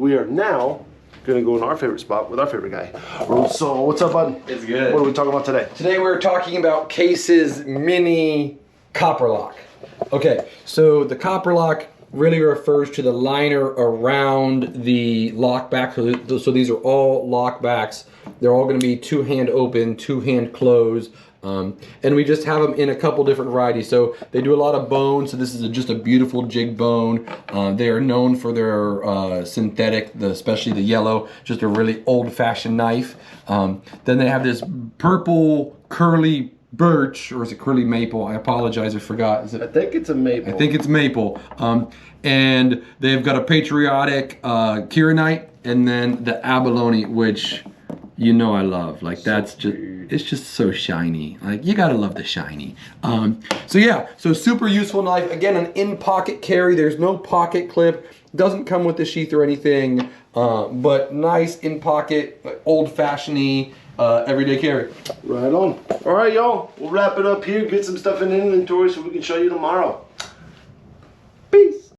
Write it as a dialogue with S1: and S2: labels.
S1: we are now gonna go in our favorite spot with our favorite guy. So what's up, bud?
S2: It's good.
S1: What are we talking about today?
S2: Today we're talking about Case's mini copper lock. Okay, so the copper lock really refers to the liner around the lock back. So these are all lock backs. They're all going to be two-hand open, two-hand close. And we just have them in a couple different varieties. So they do a lot of bone. So this is just a beautiful jig bone. They are known for their synthetic, especially the yellow, just a really old-fashioned knife. Then they have this purple curly birch, or is it curly maple? I apologize, I forgot. Is it?
S1: I think it's a maple.
S2: I think it's maple. And they've got a patriotic Kieranite, and then the abalone, which you know I love. Like that's just, it's just so shiny. Like you gotta love the shiny. So yeah, so super useful knife. Again, an in-pocket carry. There's no pocket clip. Doesn't come with the sheath or anything, but nice in-pocket, old-fashioned-y, everyday carry.
S1: Right on. All right, y'all. We'll wrap it up here. Get some stuff in inventory so we can show you tomorrow.